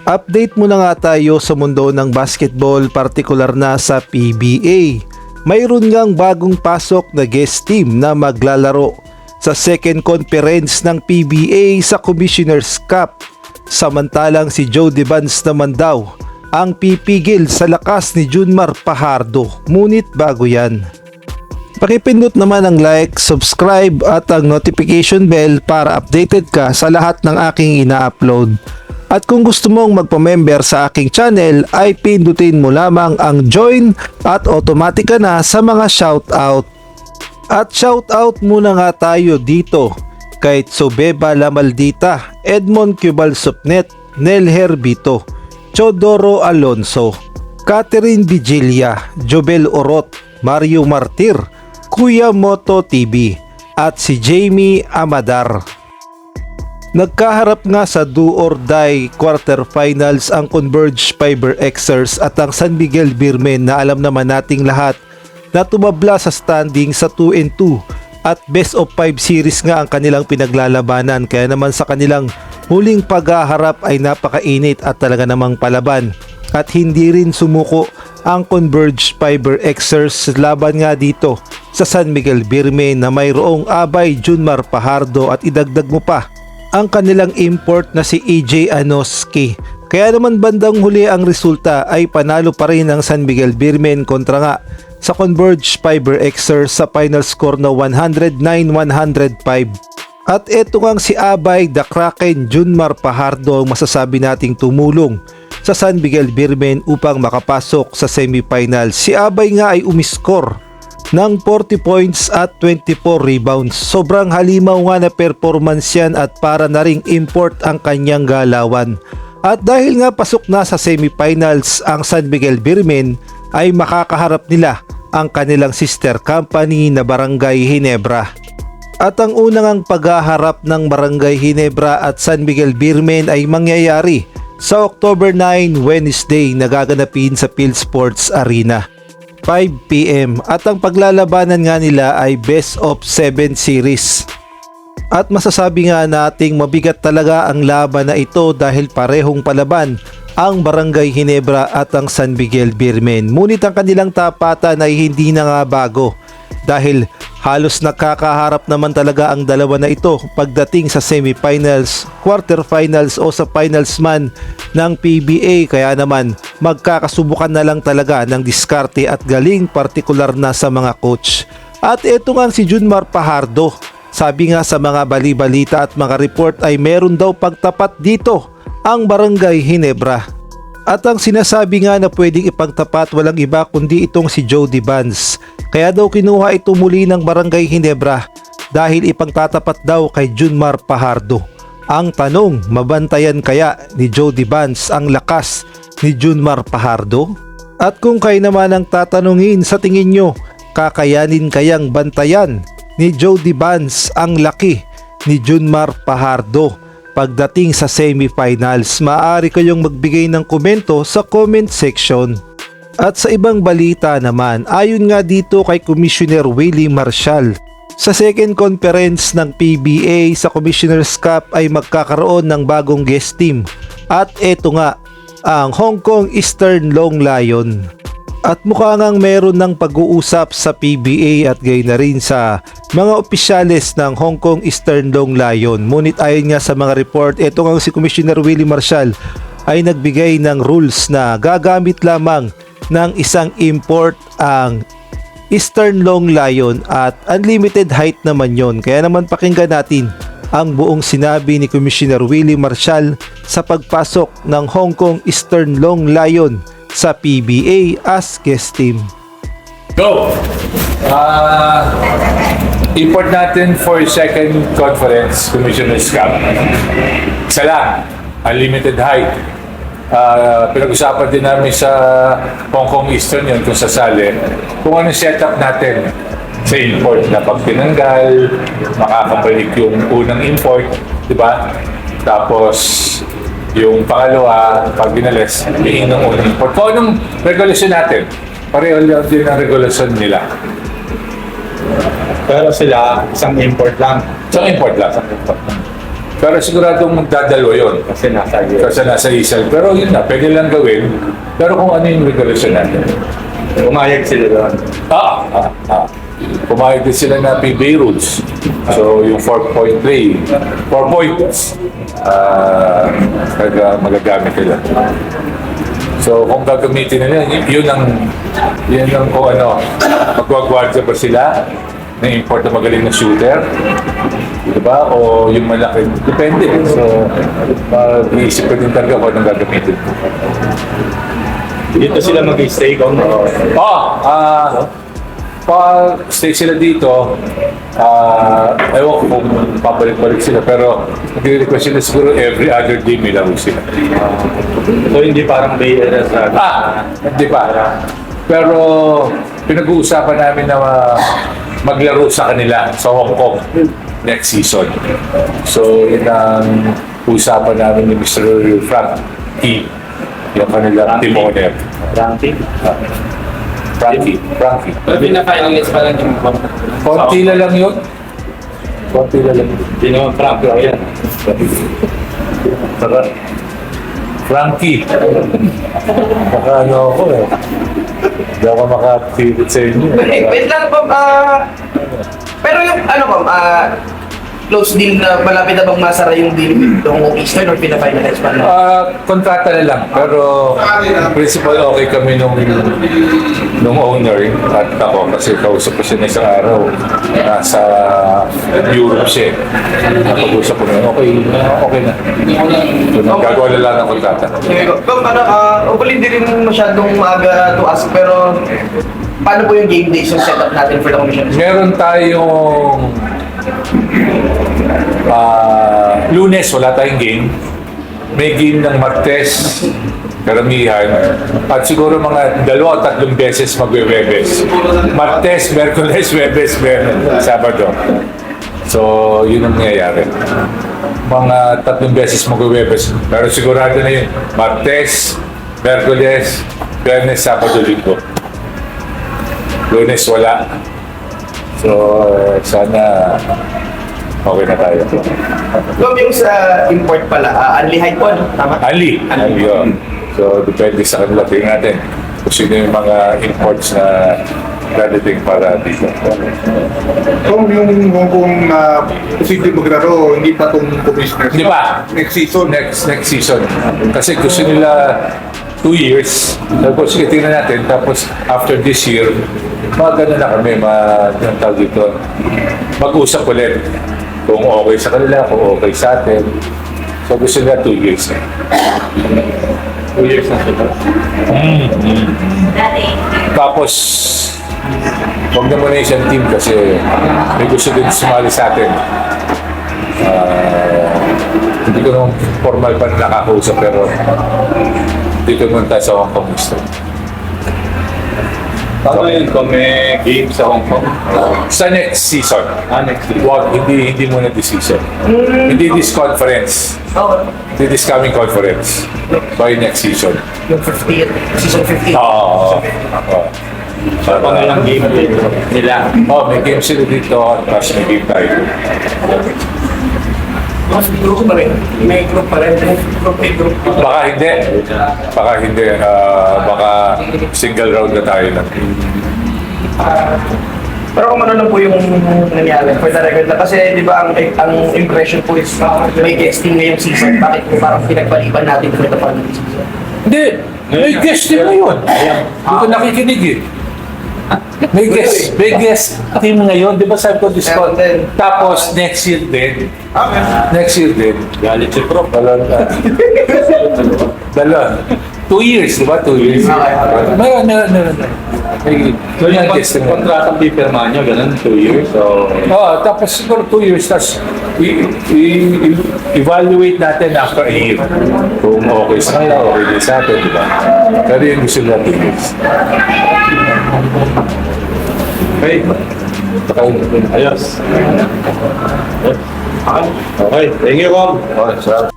Update muna nga tayo sa mundo ng basketball, partikular na sa PBA. Mayroon ngang bagong pasok na guest team na maglalaro sa second conference ng PBA sa Commissioner's Cup. Samantalang si Jody Vance naman daw ang pipigil sa lakas ni Junmar Fajardo. Ngunit bago yan, pakipindot naman ang like, subscribe at ang notification bell para updated ka sa lahat ng aking ina-upload. At kung gusto mong magpa-member sa aking channel ay pindutin mo lamang ang join at automatic ka na sa mga shoutout. At shoutout muna nga tayo dito kay Tsobeba Lamaldita, Edmond Cubal Supnet, Nel Herbito, Chodoro Alonso, Catherine Vigilia, Jobel Orot, Mario Martir, Kuya Moto TV at si Jamie Amadar. Nagkaharap nga sa do or die quarterfinals ang Converge Fiber Xers at ang San Miguel Beermen na alam naman nating lahat na tumabla sa standing sa 2-2 at best of 5 series nga ang kanilang pinaglalabanan, kaya naman sa kanilang huling paghaharap ay napakainit at talaga namang palaban at hindi rin sumuko ang Converge Fiber Xers laban nga dito sa San Miguel Beermen na mayroong Abay Junmar Fajardo at idagdag mo pa ang kanilang import na si EJ Anoski. Kaya naman bandang huli ang resulta ay panalo pa rin ang San Miguel Beermen kontra nga sa Converge Fiber Xers sa final score na 109-105. At eto ngang si Abay the Kraken Junmar Fajardo ang masasabi nating tumulong sa San Miguel Beermen upang makapasok sa semifinals. Si Abay nga ay umiscore ng 40 points at 24 rebounds. Sobrang halimaw nga na performance yan at para na ring import ang kanyang galawan. At dahil nga pasok na sa semifinals ang San Miguel Beermen ay makakaharap nila ang kanilang sister company na Barangay Ginebra. At ang unang paghaharap ng Barangay Ginebra at San Miguel Beermen ay mangyayari sa October 9, Wednesday na gaganapin sa PhilSports Arena, 5 PM at ang paglalabanan nga nila ay best of 7 series. At masasabi nga nating mabigat talaga ang laban na ito dahil parehong palaban ang Barangay Ginebra at ang San Miguel Beermen. Ngunit ang kanilang tapatan ay hindi na nga bago dahil halos nakakaharap naman talaga ang dalawa na ito pagdating sa semifinals, quarterfinals o sa finals man ng PBA. Kaya naman magkakasubukan na lang talaga ng diskarte at galing, partikular na sa mga coach. At eto nga si Junmar Fajardo, sabi nga sa mga bali-balita at mga report ay meron daw pagtapat dito ang Barangay Ginebra. At ang sinasabi nga na pwedeng ipagtapat walang iba kundi itong si Jody Vance. Kaya daw kinuha ito muli ng Barangay Ginebra dahil ipagtatapat daw kay Junmar Fajardo. Ang tanong, mabantayan kaya ni Jody Vance ang lakas ni Junmar Fajardo? At kung kayo naman ang tatanungin, sa tingin nyo, kakayanin kayang bantayan ni Jody Vance ang laki ni Junmar Fajardo pagdating sa semifinals? Maaari kayong magbigay ng komento sa comment section. At sa ibang balita naman, ayon nga dito kay Commissioner Willie Marshall, sa second conference ng PBA sa Commissioner's Cup ay magkakaroon ng bagong guest team. At eto nga, ang Hong Kong Eastern Long Lion. At mukha ngang meron ng pag-uusap sa PBA at gayon na rin sa mga opisyales ng Hong Kong Eastern Long Lion. Ngunit ayon nga sa mga report, eto nga si Commissioner Willie Marshall ay nagbigay ng rules na gagamit lamang ng isang import ang Eastern Long Lion at unlimited height naman yon. Kaya naman pakinggan natin ang buong sinabi ni Commissioner Willie Marshall sa pagpasok ng Hong Kong Eastern Long Lion sa PBA as guest team. Go! Import natin for second conference, Commissioner's Cup. Isa lang, unlimited height. Pinag-usapan din namin sa Hong Kong Eastern yun kung sasali. Kung ano setup natin sa import na pag tinanggal, makakabalik yung unang import, di ba? Tapos, yung pangalawa, pag binalis, hihing ng unang import. Kung anong regulasyon natin, pareho lang din ang regulasyon nila. Pero sila, isang import lang. Isang import lang. Pero siguradong magdadalo yun. Kasi nasa Kasi nasa isal. Pero yun na, pwede lang gawin. Pero kung ano yung regulation natin. Umayag sila doon. Pumayag din sila na PBA rules. So, yung 4.3, 4 points, magagamit nila. So, kung gagamitin nila, yun ang kung ano, magwagwardya ba sila na import na magaling na shooter? Diba? O yung malaki, depende. So, mag-iisip ko din talaga kung anong gagamitin. Dito sila mag-stay kung pag stay sila dito, ewan ko kung pabalik-balik sila, pero nag-request sila siguro every other day may laro sila. so hindi parang Bay Area sa... Hindi pa. Pero pinag-uusapan namin na maglaro sa kanila sa Hong Kong next season. So, yun ang usapan namin ni Mr. Frank T. Yung kanilang team owner. Ranking. Frankie. Pina-finalist pa lang yung Konti na lang yun. Konti na lang. Hindi naman Frank lang yan. Saka, Frankie. Baka ano ako eh. Hindi ako makapilit sa inyo. Wait lang po, pero yung ano po, close deal na malapit na bang masara yung deal with Hong Kong Eastern or pina-finalize pa lang? Kontrata na lang. Pero, principal okay kami nung owner at ako kasi kausap ko siya na isang araw. Nasa Europe siya. Napag-usap ko na, okay na. So, nagkagawa na lang ng kontrata. Kung hopefully hindi rin masyadong maaga to ask, pero paano po yung game days yung setup natin for the commission? Meron tayong Lunes, wala tayong game. May game ng Martes, karamihan. At siguro mga 2-3 beses magwe-Webes. Martes, Merkules, Webes, Sabado. So, yun ang nangyayari. Mga 3 beses magwe-Webes. Pero sigurado na yun. Martes, Merkules, Biyernes, Sabado, Linggo. Lunes, wala. So, sana okay na tayo. Kung yung sa import pala, Anli Height po, no? Tama? Ali yun. So, depende sa kanila. Tingnan natin kung sino yung mga imports na dadating para dito. Kung yung Hong Kong na posible maglaro, hindi pa itong commissioners. Di ba? Next season. Next season. Kasi gusto nila 2 years. Tapos, sige, tingnan natin. Tapos, after this year, maganda na kami, mag-usap ulit. Kung okay sa kanila, kung okay sa atin. So, gusto nila 2 years. 2 years na sila. Tapos, huwag na muna isang team kasi may gusto din sumali sa atin. Hindi ko naman formal pa na nakakausap pero dito muna tayo sa Hong Kong Eastern. Paano yun kung may game sa Hong Kong? Sa next season. Next season. Wag, hindi muna this season. Hindi this conference. Okay. Hindi this coming conference. By next season. Yung 50th, season 50. Oo. So, kung ilang game dito nila. May game sila dito, tapos may game tayo. Mas group pa rin. May group pa rin. Group. Baka hindi. Baka single round na tayo lang. Pero kung ano lang po yung nangyari for the record na kasi di ba ang impression po is may guesting ngayong season. Bakit po parang pinagpaliban natin for the following season? Hindi. May guest din ngayon. Hindi ko nakikinig eh. May guest team ngayon. Di ba sabi ko Discord? Tapos next year din. Next year din. Galit si Prof. Dalawa. 2 years, di ba? 2 years. Meron. So yung guest din. kontratang pipirmahan nyo, ganun, 2 years. So, Tapos siguro 2 years. Tapos evaluate natin after a year. Kung okay sa kanila, okay din sa atin, di ba? Pero yung gusto nila 2 years. okay. Ayos. Okay. Thank you, Bob.